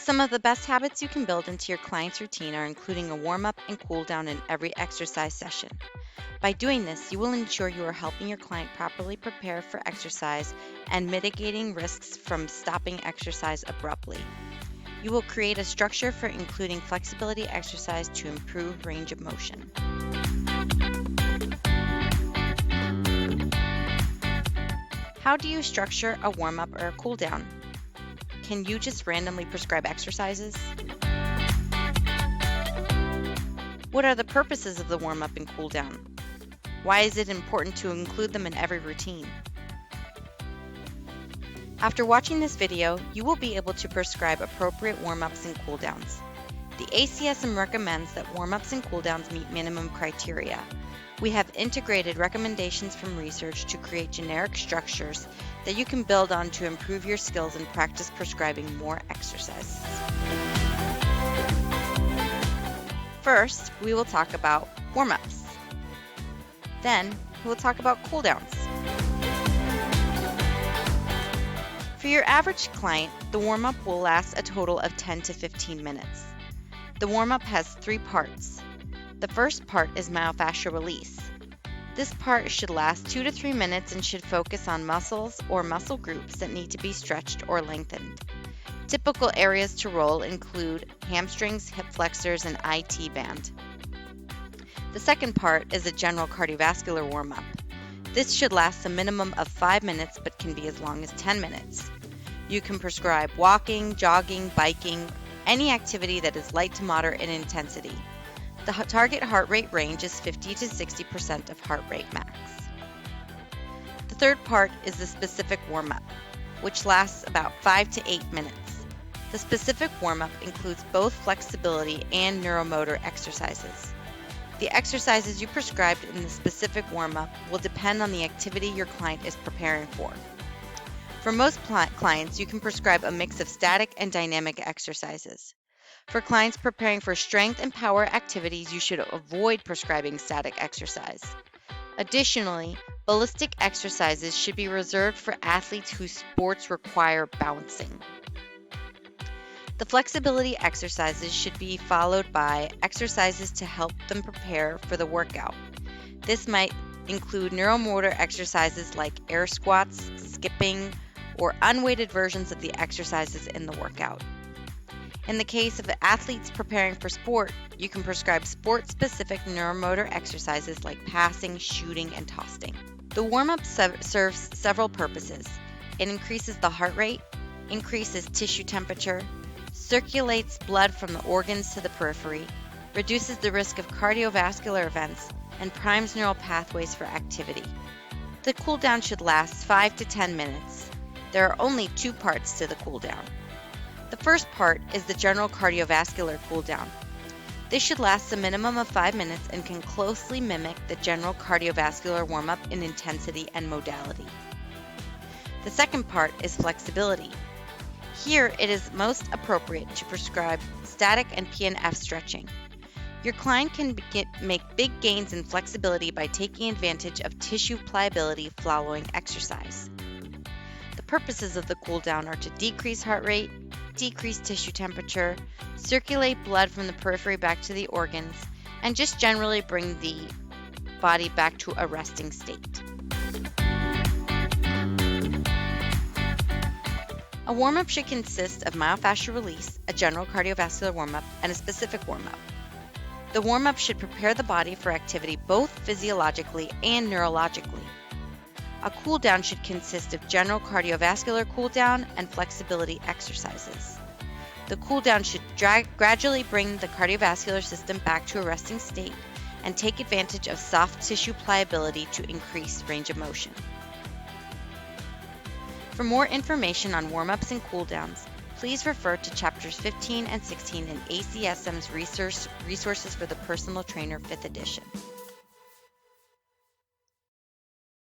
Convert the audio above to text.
Some of the best habits you can build into your client's routine are including a warm up and cool down in every exercise session. By doing this, you will ensure you are helping your client properly prepare for exercise and mitigating risks from stopping exercise abruptly. You will create a structure for including flexibility exercise to improve range of motion. How do you structure a warm up or a cool down? Can you just randomly prescribe exercises? What are the purposes of the warm up and cool down? Why is it important to include them in every routine? After watching this video, you will be able to prescribe appropriate warm-ups and cool-downs. The ACSM recommends that warm-ups and cool-downs meet minimum criteria. We have integrated recommendations from research to create generic structures that you can build on to improve your skills and practice prescribing more exercises. First, we will talk about warm-ups. Then, we will talk about cool-downs. For your average client, the warm-up will last a total of 10 to 15 minutes. The warm-up has 3 parts. The first part is myofascial release. This part should last 2 to 3 minutes and should focus on muscles or muscle groups that need to be stretched or lengthened. Typical areas to roll include hamstrings, hip flexors, and IT band. The second part is a general cardiovascular warm-up. This should last a minimum of 5 minutes but can be as long as 10 minutes. You can prescribe walking, jogging, biking, any activity that is light to moderate in intensity. The target heart rate range is 50 to 60% of heart rate max. The third part is the specific warm-up, which lasts about 5 to 8 minutes. The specific warm-up includes both flexibility and neuromotor exercises. The exercises you prescribed in the specific warm-up will depend on the activity your client is preparing for. For most clients, you can prescribe a mix of static and dynamic exercises. For clients preparing for strength and power activities, you should avoid prescribing static exercise. Additionally, ballistic exercises should be reserved for athletes whose sports require bouncing. The flexibility exercises should be followed by exercises to help them prepare for the workout. This might include neuromotor exercises like air squats, skipping, or unweighted versions of the exercises in the workout. In the case of athletes preparing for sport, you can prescribe sport-specific neuromotor exercises like passing, shooting, and tossing. The warm-up serves several purposes. It increases the heart rate, increases tissue temperature, circulates blood from the organs to the periphery, reduces the risk of cardiovascular events, and primes neural pathways for activity. The cool down should last 5 to 10 minutes. There are only 2 parts to the cool down. The first part is the general cardiovascular cool down. This should last a minimum of 5 minutes and can closely mimic the general cardiovascular warm-up in intensity and modality. The second part is flexibility. Here, it is most appropriate to prescribe static and PNF stretching. Your client can make big gains in flexibility by taking advantage of tissue pliability following exercise. The purposes of the cool down are to decrease heart rate, decrease tissue temperature, circulate blood from the periphery back to the organs, and just generally bring the body back to a resting state. A warm-up should consist of myofascial release, a general cardiovascular warm-up, and a specific warm-up. The warm-up should prepare the body for activity both physiologically and neurologically. A cool-down should consist of general cardiovascular cool-down and flexibility exercises. The cool-down should gradually bring the cardiovascular system back to a resting state and take advantage of soft tissue pliability to increase range of motion. For more information on warm-ups and cool-downs, please refer to chapters 15 and 16 in ACSM's Resources for the Personal Trainer 5th edition.